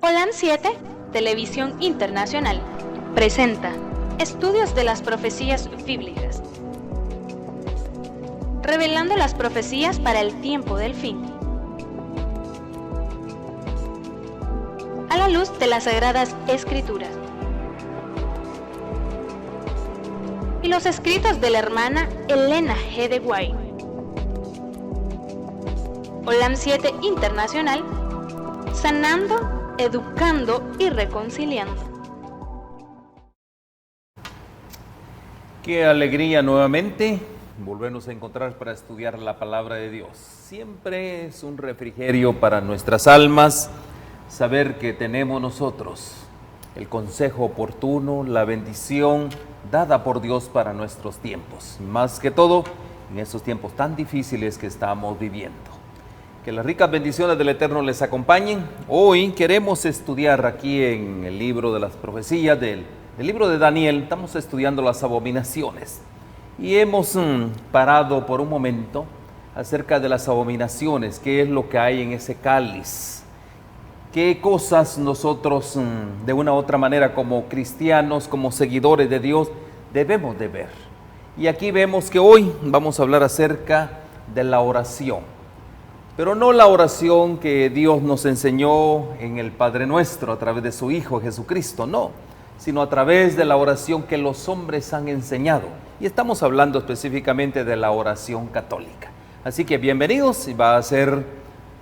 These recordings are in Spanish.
Olam 7, Televisión Internacional, presenta Estudios de las Profecías Bíblicas, revelando las profecías para el tiempo del fin, a la luz de las Sagradas Escrituras y los escritos de la hermana Elena G. de White. Olam 7 Internacional, sanando, educando y reconciliando. Qué alegría nuevamente volvernos a encontrar para estudiar la palabra de Dios. Siempre es un refrigerio para nuestras almas saber que tenemos nosotros el consejo oportuno, la bendición dada por Dios para nuestros tiempos. Más que todo, en estos tiempos tan difíciles que estamos viviendo. Que las ricas bendiciones del Eterno les acompañen. Hoy queremos estudiar aquí en el libro de las profecías del libro de Daniel. Estamos estudiando las abominaciones. Y hemos parado por un momento acerca de las abominaciones. ¿Qué es lo que hay en ese cáliz? ¿Qué cosas nosotros de una u otra manera como cristianos, como seguidores de Dios, debemos de ver? Y aquí vemos que hoy vamos a hablar acerca de la oración. Pero no la oración que Dios nos enseñó en el Padre Nuestro a través de su Hijo Jesucristo, no, sino a través de la oración que los hombres han enseñado. Y estamos hablando específicamente de la oración católica. Así que bienvenidos y va a ser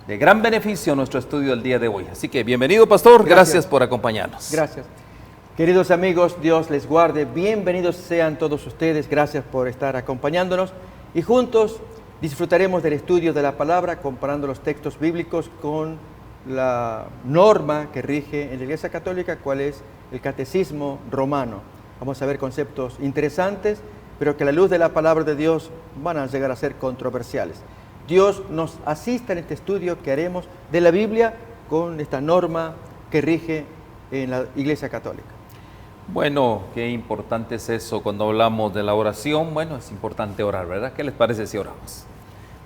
de gran beneficio nuestro estudio del día de hoy. Así que bienvenido, pastor, gracias por acompañarnos. Gracias. Queridos amigos, Dios les guarde, bienvenidos sean todos ustedes, gracias por estar acompañándonos y juntos disfrutaremos del estudio de la palabra comparando los textos bíblicos con la norma que rige en la Iglesia Católica, cuál es el catecismo romano. Vamos a ver conceptos interesantes, pero que a la luz de la palabra de Dios van a llegar a ser controversiales. Dios nos asista en este estudio que haremos de la Biblia con esta norma que rige en la Iglesia Católica. Bueno, qué importante es eso cuando hablamos de la oración. Bueno, es importante orar, ¿verdad? ¿Qué les parece si oramos?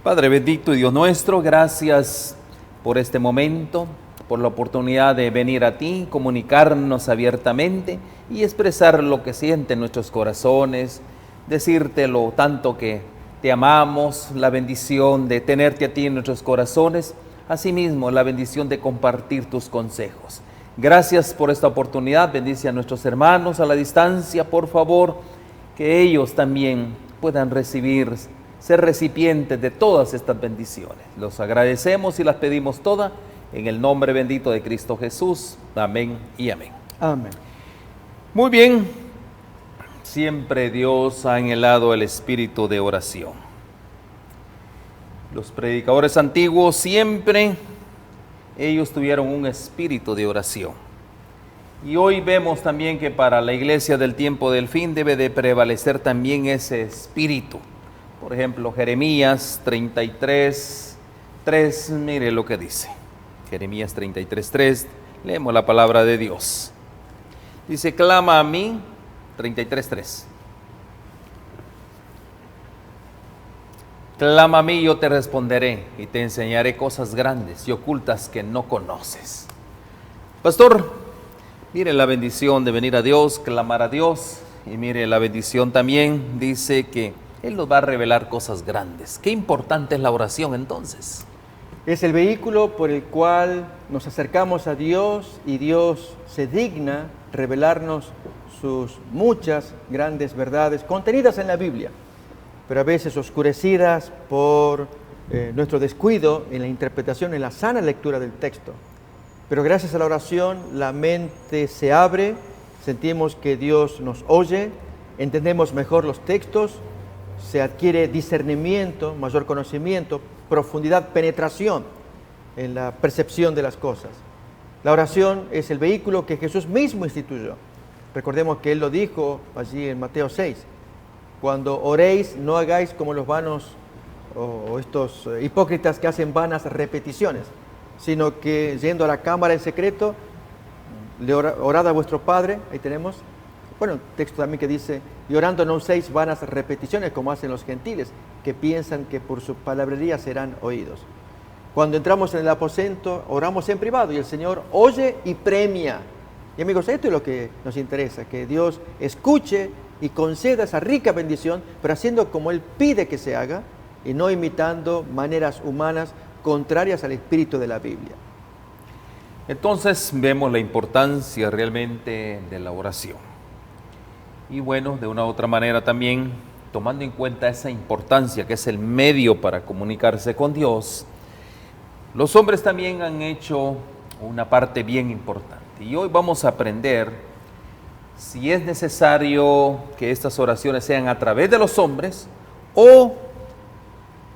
Padre bendito y Dios nuestro, gracias por este momento, por la oportunidad de venir a ti, comunicarnos abiertamente y expresar lo que sienten nuestros corazones, decirte lo tanto que te amamos, la bendición de tenerte a ti en nuestros corazones, asimismo la bendición de compartir tus consejos. Gracias por esta oportunidad, bendice a nuestros hermanos a la distancia, por favor, que ellos también puedan recibir, ser recipientes de todas estas bendiciones. Los agradecemos y las pedimos todas en el nombre bendito de Cristo Jesús. Amén y amén. Amén. Muy bien, siempre Dios ha anhelado el espíritu de oración. Los predicadores antiguos siempre ellos tuvieron un espíritu de oración. Y hoy vemos también que para la iglesia del tiempo del fin debe de prevalecer también ese espíritu. Por ejemplo, Jeremías 33:3, mire lo que dice. Jeremías 33:3, leemos la palabra de Dios. Dice, clama a mí, 33:3. Clama a mí y yo te responderé y te enseñaré cosas grandes y ocultas que no conoces. Pastor, mire la bendición de venir a Dios, clamar a Dios, y mire la bendición también, dice que Él nos va a revelar cosas grandes. Qué importante es la oración entonces. Es el vehículo por el cual nos acercamos a Dios y Dios se digna revelarnos sus muchas grandes verdades contenidas en la Biblia, pero a veces oscurecidas por nuestro descuido en la interpretación, en la sana lectura del texto. Pero gracias a la oración la mente se abre, sentimos que Dios nos oye, entendemos mejor los textos, se adquiere discernimiento, mayor conocimiento, profundidad, penetración en la percepción de las cosas. La oración es el vehículo que Jesús mismo instituyó. Recordemos que Él lo dijo allí en Mateo 6. Cuando oréis, no hagáis como los vanos o estos hipócritas que hacen vanas repeticiones, sino que yendo a la cámara en secreto, orad a vuestro Padre, ahí tenemos. Bueno, texto también que dice, y orando no uséis vanas repeticiones como hacen los gentiles, que piensan que por su palabrería serán oídos. Cuando entramos en el aposento, oramos en privado y el Señor oye y premia. Y amigos, esto es lo que nos interesa, que Dios escuche y conceda esa rica bendición, pero haciendo como Él pide que se haga y no imitando maneras humanas contrarias al espíritu de la Biblia. Entonces vemos la importancia realmente de la oración. Y bueno, de una u otra manera también, tomando en cuenta esa importancia que es el medio para comunicarse con Dios, los hombres también han hecho una parte bien importante. Y hoy vamos a aprender si es necesario que estas oraciones sean a través de los hombres o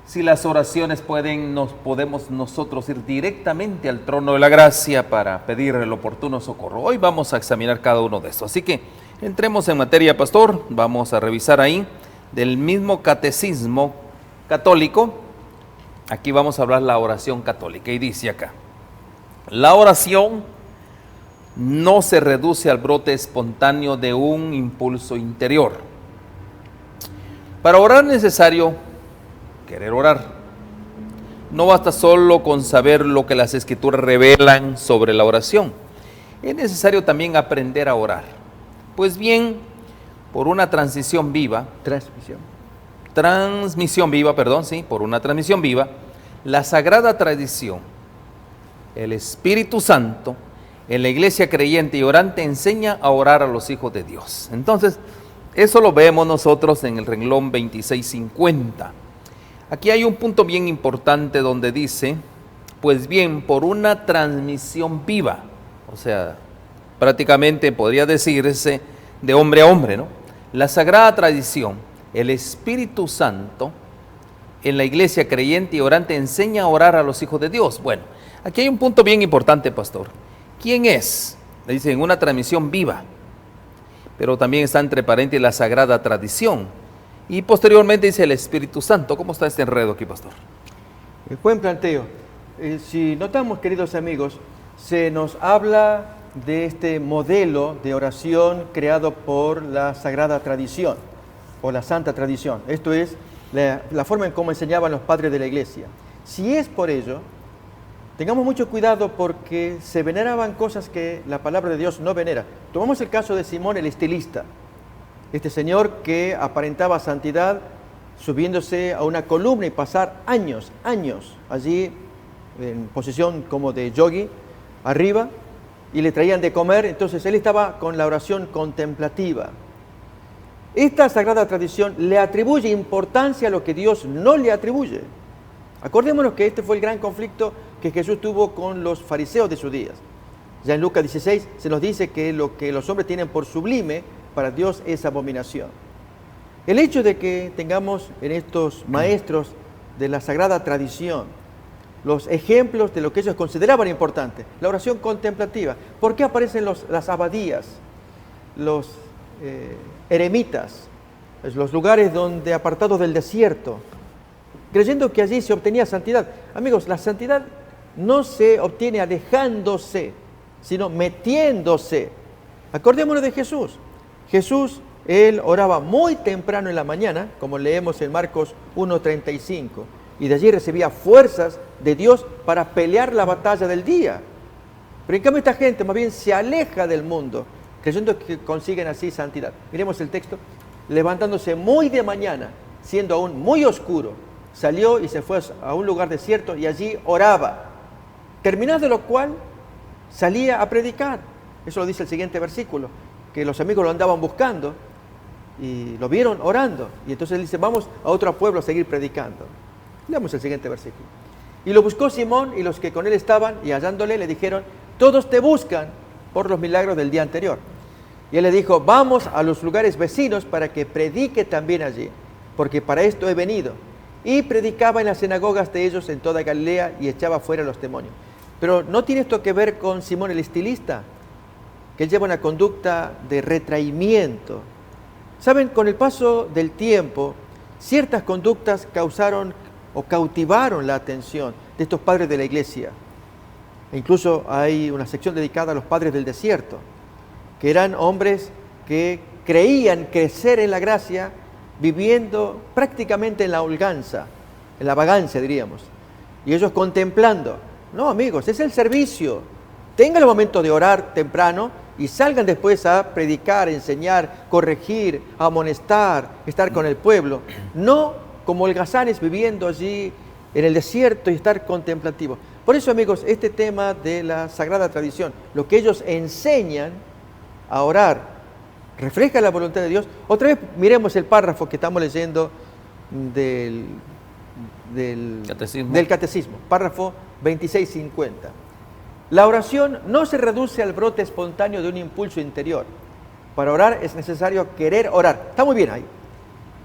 si las oraciones podemos nosotros ir directamente al trono de la gracia para pedir el oportuno socorro. Hoy vamos a examinar cada uno de estos. Así que entremos en materia, pastor. Vamos a revisar ahí del mismo catecismo católico. Aquí vamos a hablar la oración católica y dice acá: la oración no se reduce al brote espontáneo de un impulso interior. Para orar es necesario querer orar. No basta solo con saber lo que las Escrituras revelan sobre la oración. Es necesario también aprender a orar. Pues bien, por una transmisión viva, la Sagrada Tradición, el Espíritu Santo, en la iglesia creyente y orante enseña a orar a los hijos de Dios. Entonces, eso lo vemos nosotros en el renglón 2650. Aquí hay un punto bien importante donde dice, pues bien, por una transmisión viva, o sea, prácticamente podría decirse de hombre a hombre, ¿no? La Sagrada Tradición, el Espíritu Santo, en la iglesia creyente y orante enseña a orar a los hijos de Dios. Bueno, aquí hay un punto bien importante, pastor. ¿Quién es? Le dicen una transmisión viva, pero también está entre paréntesis la Sagrada Tradición. Y posteriormente dice el Espíritu Santo. ¿Cómo está este enredo aquí, pastor? Buen planteo. Si notamos, queridos amigos, se nos habla de este modelo de oración creado por la Sagrada Tradición, o la Santa Tradición. Esto es la forma en cómo enseñaban los padres de la iglesia. Si es por ello, tengamos mucho cuidado porque se veneraban cosas que la palabra de Dios no venera. Tomamos el caso de Simón el estilista, este señor que aparentaba santidad subiéndose a una columna y pasar años allí en posición como de yogi arriba y le traían de comer. Entonces él estaba con la oración contemplativa. Esta Sagrada Tradición le atribuye importancia a lo que Dios no le atribuye. Acordémonos que este fue el gran conflicto que Jesús tuvo con los fariseos de sus días. Ya en Lucas 16 se nos dice que lo que los hombres tienen por sublime, para Dios es abominación. El hecho de que tengamos en estos maestros de la Sagrada Tradición los ejemplos de lo que ellos consideraban importante, la oración contemplativa. ¿Por qué aparecen las abadías, los eremitas, los lugares donde apartados del desierto, creyendo que allí se obtenía santidad? Amigos, la santidad no se obtiene alejándose, sino metiéndose. Acordémonos de Jesús. Jesús, él oraba muy temprano en la mañana, como leemos en Marcos 1:35, y de allí recibía fuerzas de Dios para pelear la batalla del día. Pero en cambio esta gente más bien se aleja del mundo, creyendo que consiguen así santidad. Miremos el texto. Levantándose muy de mañana, siendo aún muy oscuro, salió y se fue a un lugar desierto y allí oraba. Terminado lo cual, salía a predicar. Eso lo dice el siguiente versículo, que los amigos lo andaban buscando y lo vieron orando. Y entonces él dice, vamos a otro pueblo a seguir predicando. Leamos el siguiente versículo. Y lo buscó Simón y los que con él estaban, y hallándole le dijeron, todos te buscan por los milagros del día anterior. Y él le dijo, vamos a los lugares vecinos para que predique también allí, porque para esto he venido. Y predicaba en las sinagogas de ellos en toda Galilea y echaba fuera los demonios. Pero ¿no tiene esto que ver con Simón el estilista? Que él lleva una conducta de retraimiento. Saben, con el paso del tiempo, ciertas conductas causaron o cautivaron la atención de estos padres de la iglesia. E incluso hay una sección dedicada a los padres del desierto, que eran hombres que creían crecer en la gracia, viviendo prácticamente en la holganza, en la vagancia diríamos. y ellos contemplando. No, amigos, es el servicio. Tengan el momento de orar temprano y salgan después a predicar, enseñar, corregir, amonestar, estar con el pueblo. No como holgazanes viviendo allí en el desierto y estar contemplativos. Por eso, amigos, este tema de la sagrada tradición, lo que ellos enseñan a orar, refleja la voluntad de Dios. Otra vez miremos el párrafo que estamos leyendo del catecismo, párrafo 2650. La oración no se reduce al brote espontáneo de un impulso interior. Para orar es necesario querer orar. Está muy bien ahí.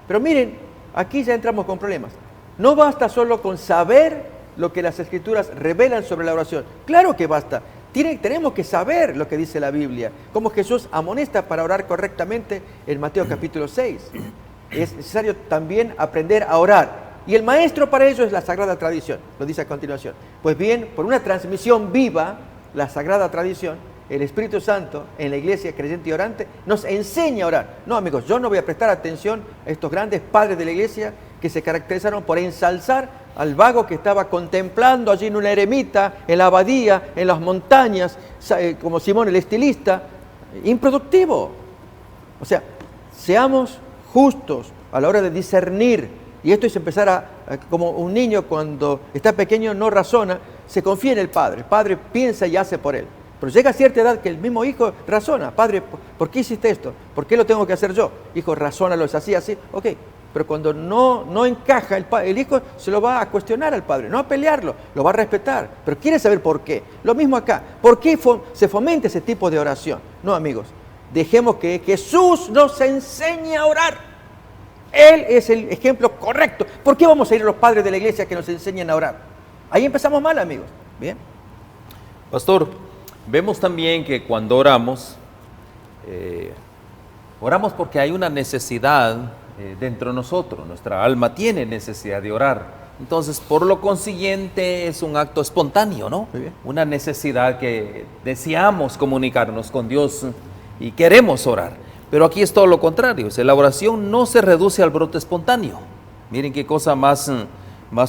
Pero miren, aquí ya entramos con problemas. No basta solo con saber lo que las Escrituras revelan sobre la oración. Claro que basta. Tenemos que saber lo que dice la Biblia, como Jesús amonesta para orar correctamente en Mateo capítulo 6. Es necesario también aprender a orar. Y el maestro para ello es la Sagrada Tradición, lo dice a continuación. Pues bien, por una transmisión viva, la Sagrada Tradición, el Espíritu Santo en la iglesia creyente y orante nos enseña a orar. No, amigos, yo no voy a prestar atención a estos grandes padres de la iglesia que se caracterizaron por ensalzar al vago que estaba contemplando allí en una eremita, en la abadía, en las montañas, como Simón el estilista, improductivo. O sea, seamos justos a la hora de discernir. Y esto es empezar como un niño cuando está pequeño no razona, se confía en el padre. El padre piensa y hace por él. Pero llega a cierta edad que el mismo hijo razona. Padre, ¿por qué hiciste esto? ¿Por qué lo tengo que hacer yo? Hijo, razónalo, es así, así. Ok, pero cuando no encaja, el hijo se lo va a cuestionar al padre, no a pelearlo, lo va a respetar. Pero quiere saber por qué. Lo mismo acá. ¿Por qué se fomenta ese tipo de oración? No, amigos, dejemos que Jesús nos enseñe a orar. Él es el ejemplo correcto. ¿Por qué vamos a ir a los padres de la iglesia que nos enseñen a orar? Ahí empezamos mal, amigos. Bien. Pastor, vemos también que cuando oramos, oramos porque hay una necesidad dentro de nosotros. Nuestra alma tiene necesidad de orar. Entonces, por lo consiguiente, es un acto espontáneo, ¿no? Muy bien. Una necesidad que deseamos comunicarnos con Dios y queremos orar. Pero aquí es todo lo contrario. La oración no se reduce al brote espontáneo. Miren qué cosa más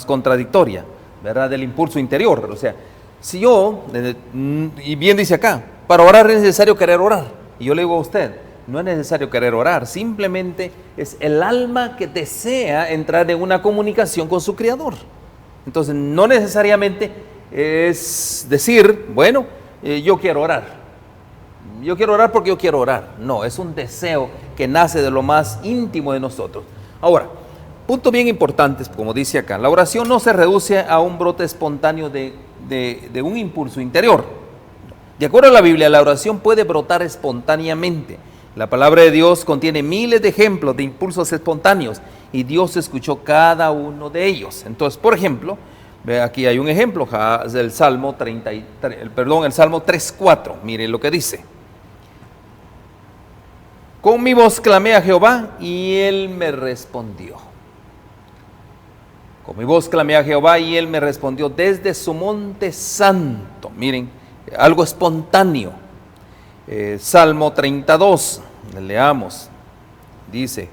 contradictoria, ¿verdad? Del impulso interior. O sea, si yo, y bien dice acá, para orar es necesario querer orar. Y yo le digo a usted, no es necesario querer orar, simplemente es el alma que desea entrar en una comunicación con su Creador. Entonces, no necesariamente es decir, bueno, yo quiero orar. Yo quiero orar porque yo quiero orar. No, es un deseo que nace de lo más íntimo de nosotros. Ahora, punto bien importante, como dice acá, la oración no se reduce a un brote espontáneo de un impulso interior. De acuerdo a la Biblia, la oración puede brotar espontáneamente. La palabra de Dios contiene miles de ejemplos de impulsos espontáneos y Dios escuchó cada uno de ellos. Entonces, por ejemplo, ve aquí hay un ejemplo del Salmo 3:4. Miren lo que dice. Con mi voz clamé a Jehová y Él me respondió. Con mi voz clamé a Jehová y Él me respondió desde su monte santo. Miren, algo espontáneo. Salmo 32, leamos. Dice,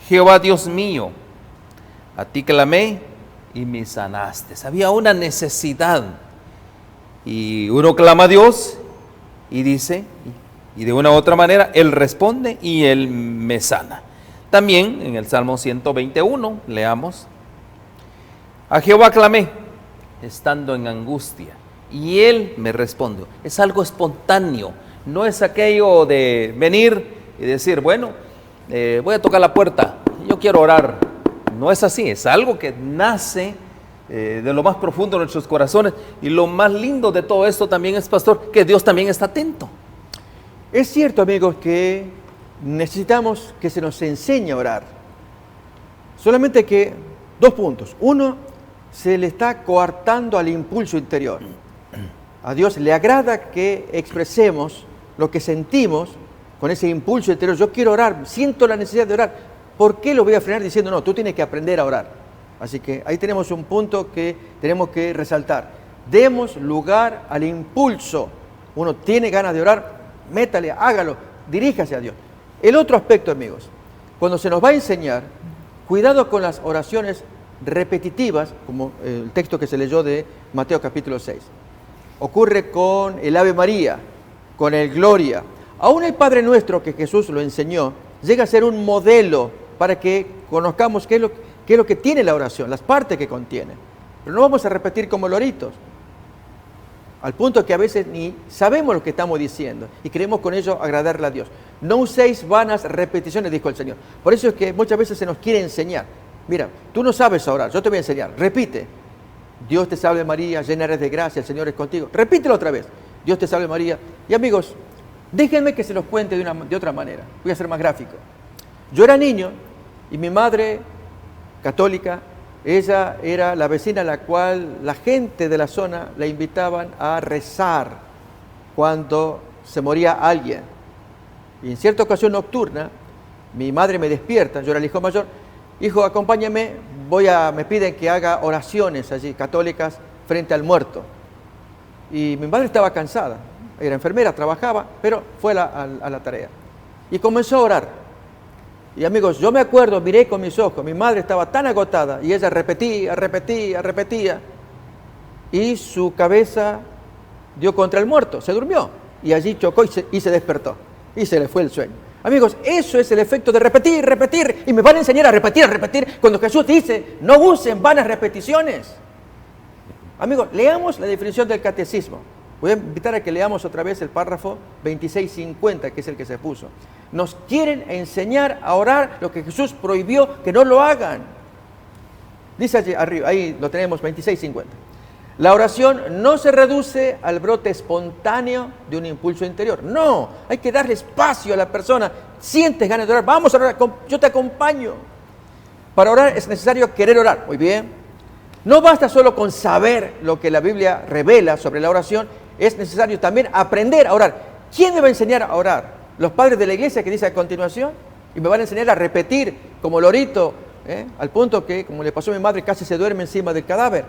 Jehová Dios mío, a ti clamé y me sanaste. Había una necesidad. Y uno clama a Dios y dice... Y de una u otra manera, Él responde y Él me sana. También en el Salmo 121, leamos. A Jehová clamé, estando en angustia, y Él me respondió. Es algo espontáneo, no es aquello de venir y decir, bueno, voy a tocar la puerta, yo quiero orar. No es así, es algo que nace de lo más profundo de nuestros corazones. Y lo más lindo de todo esto también es, pastor, que Dios también está atento. Es cierto, amigos, que necesitamos que se nos enseñe a orar. Solamente que, 2 puntos. Uno, se le está coartando al impulso interior. A Dios le agrada que expresemos lo que sentimos con ese impulso interior. Yo quiero orar, siento la necesidad de orar. ¿Por qué lo voy a frenar diciendo, no, tú tienes que aprender a orar? Así que ahí tenemos un punto que tenemos que resaltar. Demos lugar al impulso. Uno tiene ganas de orar, métale, hágalo, diríjase a Dios. El otro aspecto, amigos, cuando se nos va a enseñar, cuidado con las oraciones repetitivas, como el texto que se leyó de Mateo capítulo 6. Ocurre con el Ave María, con el Gloria. Aún el Padre Nuestro, que Jesús lo enseñó, llega a ser un modelo para que conozcamos qué es lo que tiene la oración, las partes que contiene. Pero no vamos a repetir como loritos, al punto que a veces ni sabemos lo que estamos diciendo y queremos con ello agradarle a Dios. No uséis vanas repeticiones, dijo el Señor. Por eso es que muchas veces se nos quiere enseñar. Mira, tú no sabes orar, yo te voy a enseñar. Repite. Dios te salve María, llena eres de gracia, el Señor es contigo. Repítelo otra vez. Dios te salve María. Y amigos, déjenme que se los cuente de otra manera. Voy a ser más gráfico. Yo era niño y mi madre, católica, ella era la vecina a la cual la gente de la zona la invitaban a rezar cuando se moría alguien. Y en cierta ocasión nocturna, mi madre me despierta, yo era el hijo mayor, hijo, acompáñame, me piden que haga oraciones allí, católicas, frente al muerto. Y mi madre estaba cansada, era enfermera, trabajaba, pero fue a la tarea. Y comenzó a orar. Y amigos, yo me acuerdo, miré con mis ojos, mi madre estaba tan agotada y ella repetía, y su cabeza dio contra el muerto, se durmió, y allí chocó y se despertó, y se le fue el sueño. Amigos, eso es el efecto de repetir, y me van a enseñar a repetir, cuando Jesús dice, no usen vanas repeticiones. Amigos, leamos la definición del catecismo. Voy a invitar a que leamos otra vez el párrafo 2650, que es el que se puso. Nos quieren enseñar a orar lo que Jesús prohibió que no lo hagan. Dice allí arriba, ahí lo tenemos, 2650. La oración no se reduce al brote espontáneo de un impulso interior. No, hay que darle espacio a la persona. Sientes ganas de orar, vamos a orar, yo te acompaño. Para orar es necesario querer orar. Muy bien. No basta solo con saber lo que la Biblia revela sobre la oración, es necesario también aprender a orar. ¿Quién me va a enseñar a orar? Los padres de la iglesia, que dice a continuación, y me van a enseñar a repetir como lorito, al punto que, como le pasó a mi madre, casi se duerme encima del cadáver.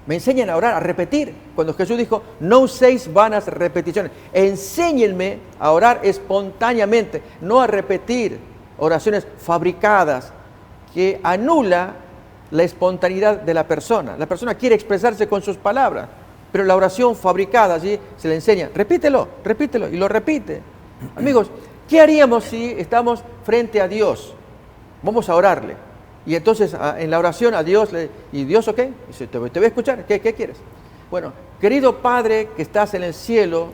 Me enseñan a orar, a repetir. Cuando Jesús dijo, no uséis vanas repeticiones. Enséñenme a orar espontáneamente, no a repetir oraciones fabricadas que anula la espontaneidad de la persona. La persona quiere expresarse con sus palabras, pero la oración fabricada allí se le enseña, repítelo, y lo repite. Amigos, ¿qué haríamos si estamos frente a Dios? Vamos a orarle. Y entonces en la oración a Dios, ¿y Dios o qué? Dice, te voy a escuchar, ¿qué quieres? Bueno, querido Padre que estás en el cielo,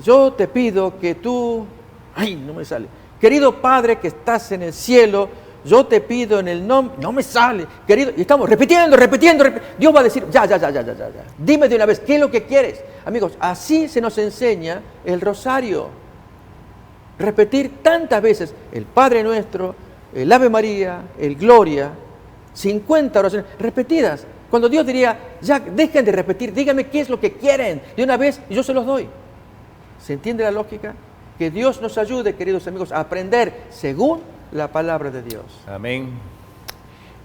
yo te pido que tú, no me sale. Querido Padre que estás en el cielo, yo te pido en el nombre, no me sale, querido, y estamos repitiendo. Dios va a decir, ya. Dime de una vez, ¿qué es lo que quieres? Amigos, así se nos enseña el rosario. Repetir tantas veces el Padre Nuestro, el Ave María, el Gloria, 50 oraciones repetidas. Cuando Dios diría, ya dejen de repetir, díganme qué es lo que quieren de una vez y yo se los doy. ¿Se entiende la lógica? Que Dios nos ayude, queridos amigos, a aprender según la palabra de Dios. Amén.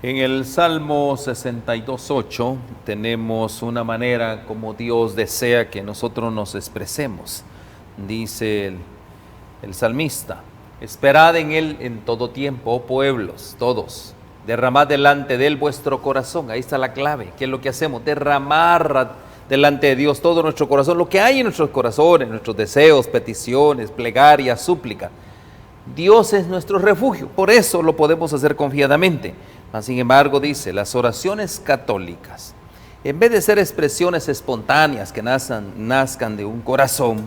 En el Salmo 62:8 tenemos una manera como Dios desea que nosotros nos expresemos. Dice el salmista, esperad en Él en todo tiempo, oh pueblos, todos, derramad delante de Él vuestro corazón. Ahí está la clave. ¿Qué es lo que hacemos? Derramar delante de Dios todo nuestro corazón, lo que hay en nuestros corazones, nuestros deseos, peticiones, plegarias, súplica. Dios es nuestro refugio, por eso lo podemos hacer confiadamente. Mas, sin embargo, dice, las oraciones católicas, en vez de ser expresiones espontáneas que nazcan de un corazón,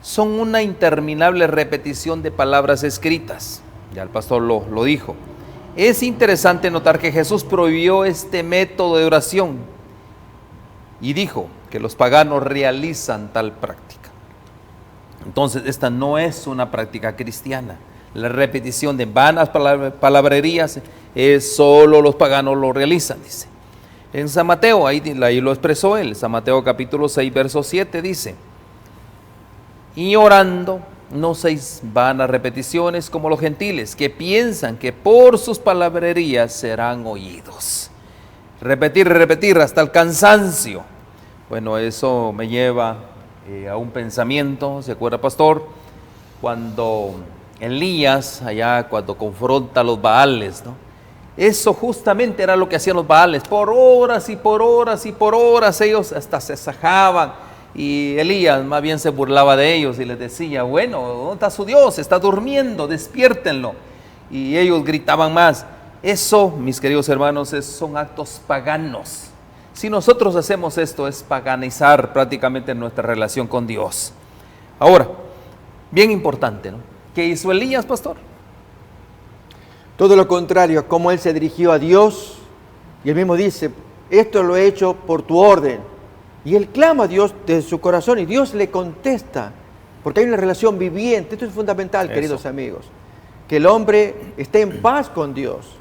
son una interminable repetición de palabras escritas. Ya el pastor lo dijo. Es interesante notar que Jesús prohibió este método de oración y dijo que los paganos realizan tal práctica. Entonces, esta no es una práctica cristiana. La repetición de vanas palabrerías es solo los paganos lo realizan, dice. En San Mateo, ahí lo expresó él, San Mateo capítulo 6, verso 7, dice, y orando, no uséis vanas repeticiones como los gentiles, que piensan que por sus palabrerías serán oídos. Repetir hasta el cansancio. Bueno, eso me lleva a un pensamiento, ¿se acuerda, pastor? Cuando Elías, allá cuando confronta a los Baales, ¿no? Eso justamente era lo que hacían los Baales. Por horas y por horas y por horas ellos hasta se sajaban. Y Elías más bien se burlaba de ellos y les decía, bueno, ¿dónde está su Dios? Está durmiendo, despiértenlo. Y ellos gritaban más. Eso, mis queridos hermanos, son actos paganos. Si nosotros hacemos esto, es paganizar prácticamente nuestra relación con Dios. Ahora, bien importante, ¿no? ¿Qué hizo Elías, pastor? Todo lo contrario, como él se dirigió a Dios, y él mismo dice, esto lo he hecho por tu orden. Y él clama a Dios desde su corazón y Dios le contesta, porque hay una relación viviente. Esto es fundamental, queridos amigos, que el hombre esté en paz con Dios,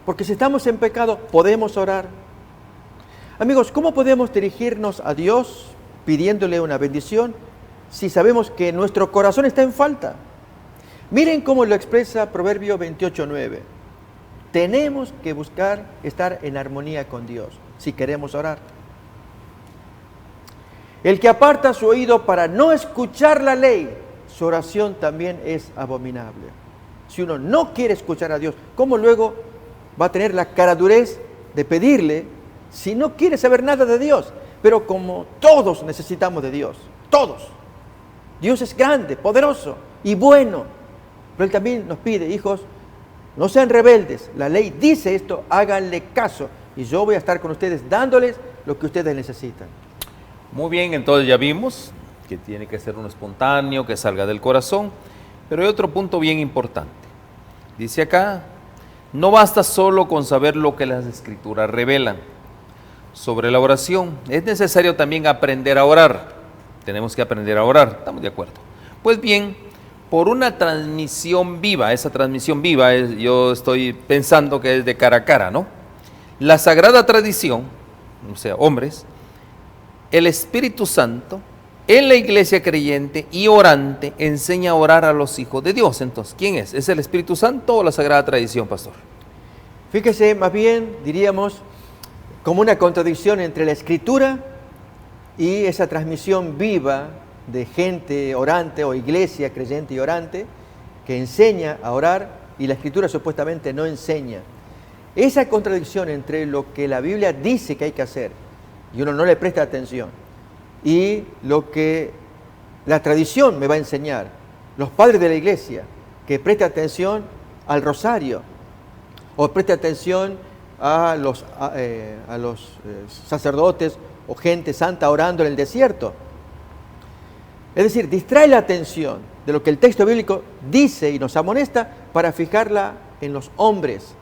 porque si estamos en pecado, podemos orar. Amigos, ¿cómo podemos dirigirnos a Dios pidiéndole una bendición si sabemos que nuestro corazón está en falta? Miren cómo lo expresa Proverbio 28:9. Tenemos que buscar estar en armonía con Dios si queremos orar. El que aparta su oído para no escuchar la ley, su oración también es abominable. Si uno no quiere escuchar a Dios, ¿cómo luego va a tener la caradurez de pedirle si no quiere saber nada de Dios? Pero como todos necesitamos de Dios, todos. Dios es grande, poderoso y bueno. Pero Él también nos pide, hijos, no sean rebeldes. La ley dice esto, háganle caso. Y yo voy a estar con ustedes dándoles lo que ustedes necesitan. Muy bien, entonces ya vimos que tiene que ser uno espontáneo, que salga del corazón. Pero hay otro punto bien importante. Dice acá, no basta solo con saber lo que las Escrituras revelan sobre la oración. Es necesario también aprender a orar. Tenemos que aprender a orar, estamos de acuerdo. Pues bien, por una transmisión viva, esa transmisión viva, yo estoy pensando que es de cara a cara, ¿no? La sagrada tradición, o sea, hombres, el Espíritu Santo, en la iglesia creyente y orante, enseña a orar a los hijos de Dios. Entonces, ¿quién es? ¿Es el Espíritu Santo o la sagrada tradición, pastor? Fíjese, más bien, diríamos, como una contradicción entre la Escritura y esa transmisión viva de gente orante o iglesia creyente y orante que enseña a orar y la Escritura supuestamente no enseña. Esa contradicción entre lo que la Biblia dice que hay que hacer y uno no le presta atención y lo que la tradición me va a enseñar, los padres de la iglesia, que preste atención al rosario o preste atención a los sacerdotes o gente santa orando en el desierto. Es decir, distrae la atención de lo que el texto bíblico dice y nos amonesta para fijarla en los hombres,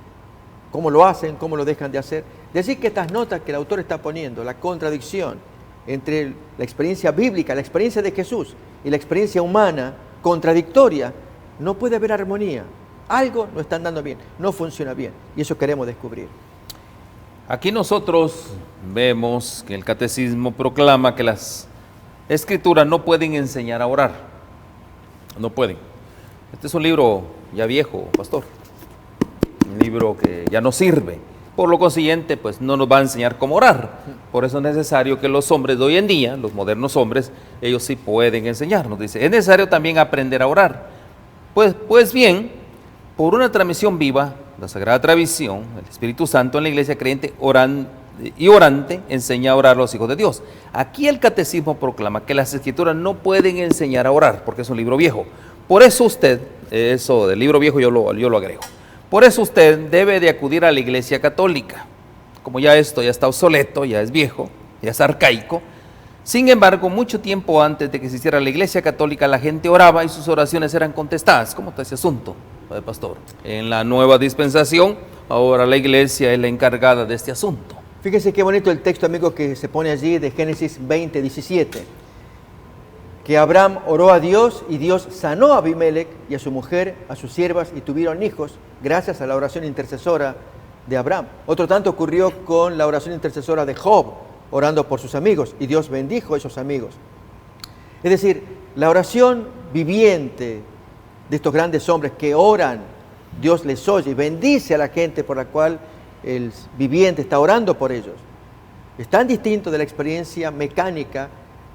cómo lo hacen, cómo lo dejan de hacer. Decir que estas notas que el autor está poniendo, la contradicción entre la experiencia bíblica, la experiencia de Jesús y la experiencia humana contradictoria, no puede haber armonía. Algo no está andando bien, no funciona bien y eso queremos descubrir. Aquí nosotros vemos que el catecismo proclama que las Escrituras no pueden enseñar a orar, no pueden. Este es un libro ya viejo, pastor, un libro que ya no sirve. Por lo consiguiente, pues no nos va a enseñar cómo orar. Por eso es necesario que los hombres de hoy en día, los modernos hombres, ellos sí pueden enseñarnos. Dice, es necesario también aprender a orar. Pues bien, por una transmisión viva, la Sagrada Tradición, el Espíritu Santo en la iglesia creyente orante enseña a orar a los hijos de Dios. Aquí el catecismo proclama que las Escrituras no pueden enseñar a orar, porque es un libro viejo. Por eso usted, eso del libro viejo yo lo agrego. Por eso usted debe de acudir a la iglesia católica. Como ya esto ya está obsoleto, ya es viejo, ya es arcaico. Sin embargo, mucho tiempo antes de que existiera la iglesia católica, la gente oraba y sus oraciones eran contestadas. ¿Cómo está ese asunto, pastor? En la nueva dispensación, ahora la iglesia es la encargada de este asunto. Fíjese qué bonito el texto, amigo, que se pone allí de Génesis 20:17. Que Abraham oró a Dios y Dios sanó a Abimelech y a su mujer, a sus siervas y tuvieron hijos gracias a la oración intercesora de Abraham. Otro tanto ocurrió con la oración intercesora de Job, orando por sus amigos y Dios bendijo a esos amigos. Es decir, la oración viviente de estos grandes hombres que oran, Dios les oye y bendice a la gente por la cual el viviente está orando por ellos. Es tan distinto de la experiencia mecánica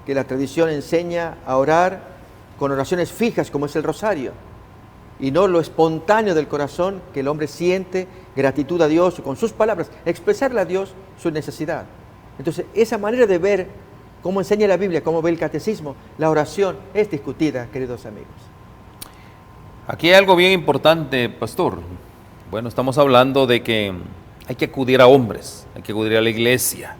que la tradición enseña a orar con oraciones fijas como es el rosario. y no lo espontáneo del corazón, que el hombre siente gratitud a Dios con sus palabras, expresarle a Dios su necesidad. Entonces, esa manera de ver cómo enseña la Biblia, cómo ve el catecismo, la oración es discutida, queridos amigos. Aquí hay algo bien importante, pastor. Bueno, estamos hablando de que hay que acudir a hombres, hay que acudir a la iglesia.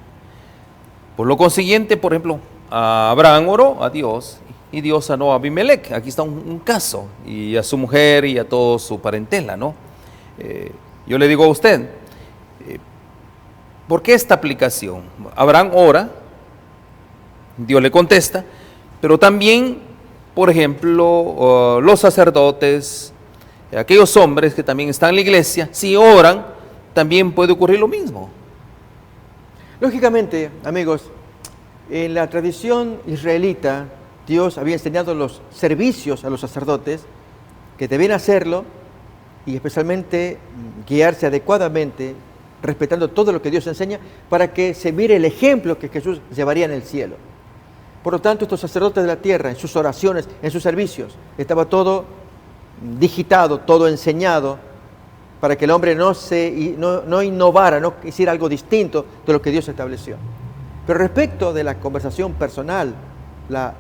Por lo consiguiente, por ejemplo, Abraham oró a Dios y Dios sanó a Abimelech. Aquí está un caso, y a su mujer y a toda su parentela, ¿no? Yo le digo a usted, ¿por qué esta aplicación? Abraham ora, Dios le contesta, pero también, por ejemplo, los sacerdotes, aquellos hombres que también están en la iglesia, si oran, también puede ocurrir lo mismo. Lógicamente, amigos, en la tradición israelita, Dios había enseñado los servicios a los sacerdotes, que debían hacerlo y especialmente guiarse adecuadamente, respetando todo lo que Dios enseña, para que se mire el ejemplo que Jesús llevaría en el cielo. Por lo tanto, estos sacerdotes de la tierra, en sus oraciones, en sus servicios, estaba todo digitado, todo enseñado, para que el hombre no innovara, no hiciera algo distinto de lo que Dios estableció. Pero respecto de la conversación personal, la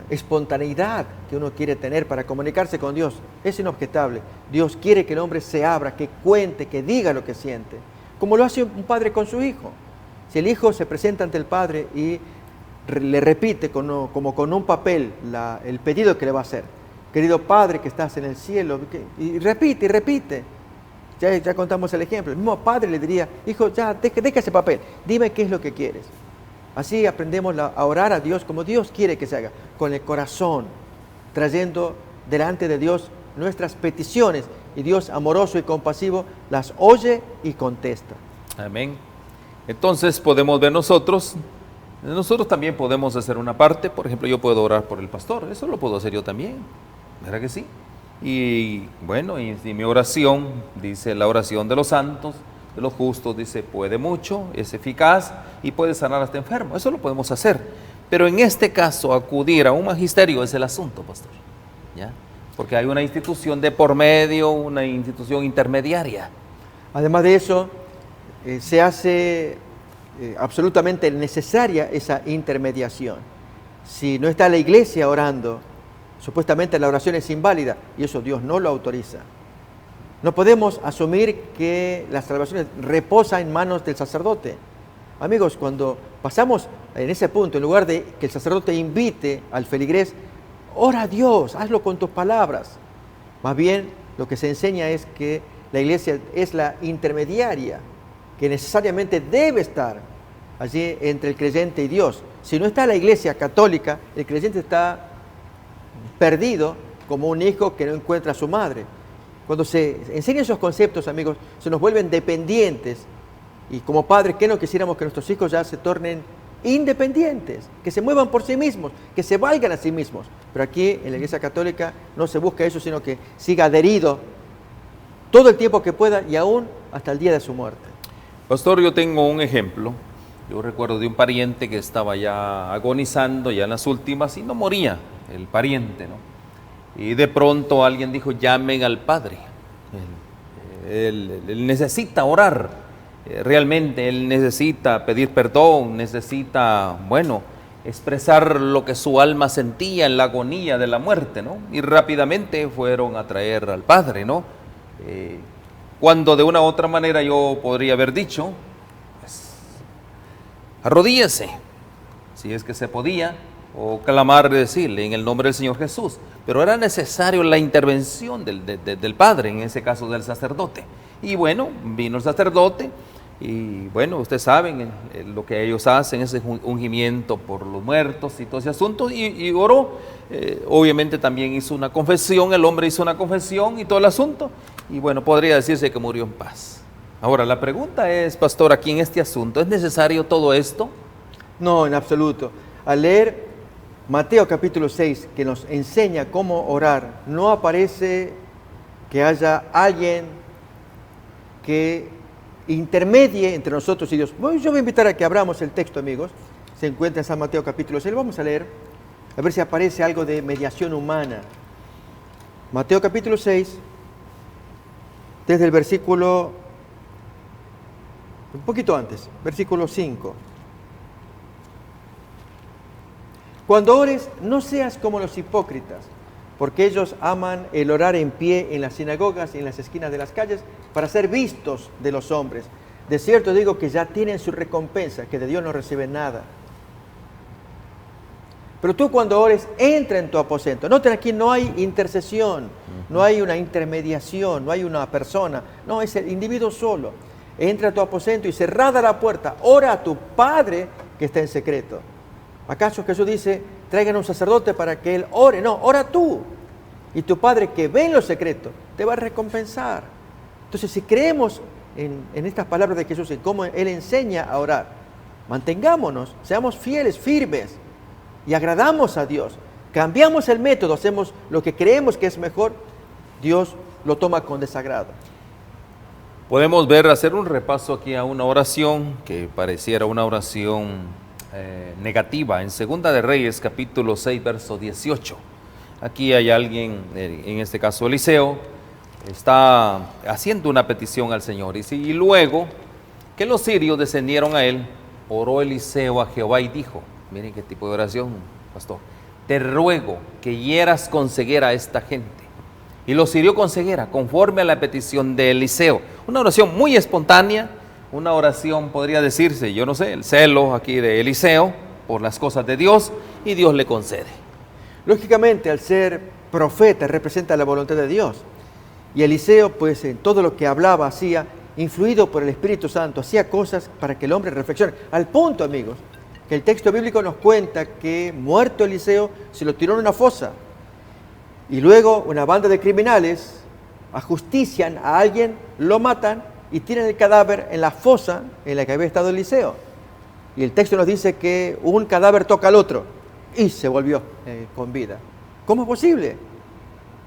espontaneidad que uno quiere tener para comunicarse con Dios es inobjetable. Dios quiere que el hombre se abra, que cuente, que diga lo que siente, como lo hace un padre con su hijo. Si el hijo se presenta ante el padre y le repite como con un papel el pedido que le va a hacer: querido Padre que estás en el cielo, y repite. Ya contamos el ejemplo. El mismo padre le diría: hijo, ya deja ese papel, dime qué es lo que quieres. Así aprendemos a orar a Dios como Dios quiere que se haga, con el corazón, trayendo delante de Dios nuestras peticiones, y Dios, amoroso y compasivo, las oye y contesta. Amén. Entonces podemos ver nosotros también podemos hacer una parte. Por ejemplo, yo puedo orar por el pastor, eso lo puedo hacer yo también, ¿verdad que sí? Y bueno, y mi oración, dice la oración de los santos, de los justos, dice, puede mucho, es eficaz y puede sanar hasta enfermo. Eso lo podemos hacer. Pero en este caso, acudir a un magisterio es el asunto, pastor, ¿ya? Porque hay una institución de por medio, una institución intermediaria. Además de eso, se hace absolutamente necesaria esa intermediación. Si no está la iglesia orando, supuestamente la oración es inválida, y eso Dios no lo autoriza. No podemos asumir que la salvación reposa en manos del sacerdote. Amigos, cuando pasamos en ese punto, en lugar de que el sacerdote invite al feligrés, ora a Dios, hazlo con tus palabras. Más bien, lo que se enseña es que la iglesia es la intermediaria, que necesariamente debe estar allí entre el creyente y Dios. Si no está la iglesia católica, el creyente está perdido como un hijo que no encuentra a su madre. Cuando se enseñan esos conceptos, amigos, se nos vuelven dependientes. Y como padres, ¿qué no quisiéramos que nuestros hijos ya se tornen independientes? Que se muevan por sí mismos, que se valgan a sí mismos. Pero aquí en la Iglesia Católica no se busca eso, sino que siga adherido todo el tiempo que pueda y aún hasta el día de su muerte. Pastor, yo tengo un ejemplo. Yo recuerdo de un pariente que estaba ya agonizando, ya en las últimas, y no moría el pariente, ¿no? Y de pronto alguien dijo, llamen al Padre. Él necesita orar. Realmente él necesita pedir perdón, necesita, bueno, expresar lo que su alma sentía en la agonía de la muerte, ¿no? Y rápidamente fueron a traer al Padre, ¿no? Cuando de una u otra manera yo podría haber dicho, pues, arrodíllese, si es que se podía, o clamar y decirle en el nombre del Señor Jesús. Pero era necesario la intervención del Padre, en ese caso del sacerdote. Y bueno, vino el sacerdote y bueno, ustedes saben lo que ellos hacen, ese ungimiento por los muertos y todo ese asunto, y oró. Obviamente también hizo una confesión, el hombre hizo una confesión y todo el asunto, y bueno, podría decirse que murió en paz. Ahora, la pregunta es, pastor, aquí en este asunto, ¿es necesario todo esto? No, en absoluto. Al leer Mateo capítulo 6, que nos enseña cómo orar, no aparece que haya alguien que intermedie entre nosotros y Dios. Bueno, yo voy a invitar a que abramos el texto, amigos. Se encuentra en San Mateo capítulo 6. Vamos a leer, a ver si aparece algo de mediación humana. Mateo capítulo 6, desde el versículo, un poquito antes, versículo 5. Cuando ores, no seas como los hipócritas, porque ellos aman el orar en pie en las sinagogas y en las esquinas de las calles para ser vistos de los hombres. De cierto digo que ya tienen su recompensa, que de Dios no reciben nada. Pero tú cuando ores, entra en tu aposento. Noten, aquí no hay intercesión, no hay una intermediación, no hay una persona, no, es el individuo solo. Entra a tu aposento y cerrada la puerta, ora a tu Padre que está en secreto. ¿Acaso Jesús dice, traigan un sacerdote para que él ore? No, ora tú. Y tu Padre que ve en lo secreto te va a recompensar. Entonces, si creemos en estas palabras de Jesús, en cómo Él enseña a orar, mantengámonos, seamos fieles, firmes y agradamos a Dios. Cambiamos el método, hacemos lo que creemos que es mejor, Dios lo toma con desagrado. Podemos hacer un repaso aquí a una oración que pareciera una oración negativa en Segunda de Reyes, capítulo 6, verso 18. Aquí hay alguien, en este caso Eliseo, está haciendo una petición al Señor. Y luego que los sirios descendieron a él, oró Eliseo a Jehová y dijo, miren qué tipo de oración, pastor, te ruego que hieras con ceguera a esta gente. Y los hirió con ceguera, conforme a la petición de Eliseo. Una oración muy espontánea, una oración, podría decirse, yo no sé, el celo aquí de Eliseo por las cosas de Dios, y Dios le concede. Lógicamente, al ser profeta, representa la voluntad de Dios. Y Eliseo, pues, en todo lo que hablaba, hacía, influido por el Espíritu Santo, hacía cosas para que el hombre reflexione. Al punto, amigos, que el texto bíblico nos cuenta que, muerto Eliseo, se lo tiró en una fosa. Y luego una banda de criminales ajustician a alguien, lo matan, y tiran el cadáver en la fosa en la que había estado Eliseo. Y el texto nos dice que un cadáver toca al otro y se volvió con vida. ¿Cómo es posible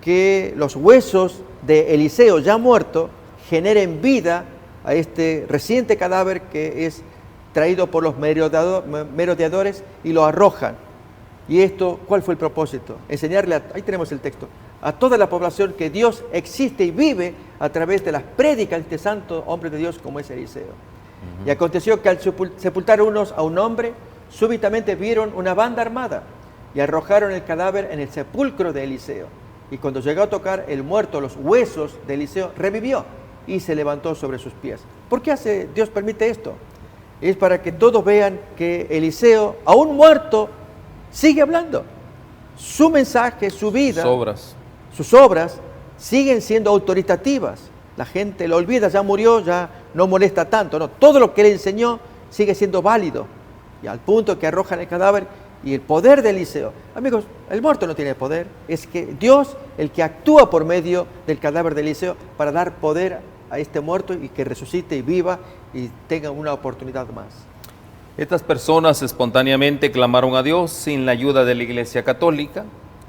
que los huesos de Eliseo ya muerto generen vida a este reciente cadáver que es traído por los merodeadores y lo arrojan? Y esto, ¿cuál fue el propósito? Enseñarle, ahí tenemos el texto, a toda la población que Dios existe y vive a través de las prédicas de este santo hombre de Dios como es Eliseo. Y aconteció que al sepultar unos a un hombre, súbitamente vieron una banda armada y arrojaron el cadáver en el sepulcro de Eliseo. Y cuando llegó a tocar el muerto los huesos de Eliseo, revivió y se levantó sobre sus pies. ¿Por qué Dios permite esto? Es para que todos vean que Eliseo, aún muerto, sigue hablando. Su mensaje, su vida, sus obras siguen siendo autoritativas. La gente lo olvida, ya murió, ya no molesta tanto. No, todo lo que él enseñó sigue siendo válido. Y al punto que arrojan el cadáver y el poder de Eliseo. Amigos, el muerto no tiene poder. Es que Dios el que actúa por medio del cadáver de Eliseo para dar poder a este muerto y que resucite y viva y tenga una oportunidad más. Estas personas espontáneamente clamaron a Dios sin la ayuda de la Iglesia Católica.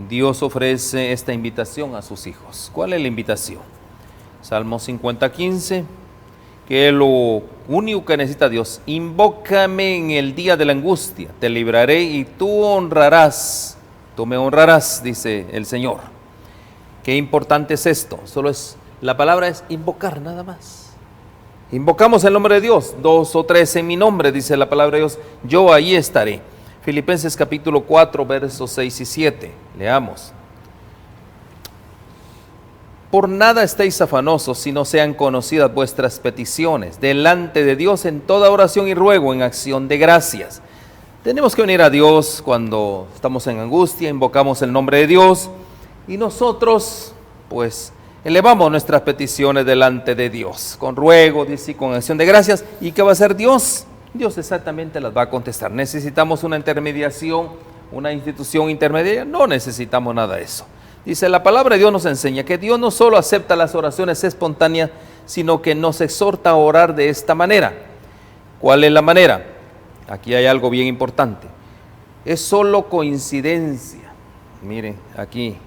Dios ofrece esta invitación a sus hijos. ¿Cuál es la invitación? Salmo 50:15, que es lo único que necesita Dios. Invócame en el día de la angustia, te libraré y tú honrarás. Tú me honrarás, dice el Señor. Qué importante es esto. La palabra es invocar nada más. Invocamos el nombre de Dios, 2 o 3 en mi nombre, dice la palabra de Dios, yo ahí estaré. Filipenses capítulo 4, versos 6 y 7, leamos. Por nada estéis afanosos, si no sean conocidas vuestras peticiones, delante de Dios en toda oración y ruego, en acción de gracias. Tenemos que venir a Dios cuando estamos en angustia, invocamos el nombre de Dios, y nosotros, pues, elevamos nuestras peticiones delante de Dios, con ruego, dice, con acción de gracias. ¿Y qué va a hacer Dios? Dios exactamente las va a contestar. ¿Necesitamos una intermediación, una institución intermediaria? No necesitamos nada de eso. Dice, la palabra de Dios nos enseña que Dios no solo acepta las oraciones espontáneas, sino que nos exhorta a orar de esta manera. ¿Cuál es la manera? Aquí hay algo bien importante. Es solo coincidencia. Miren, aquí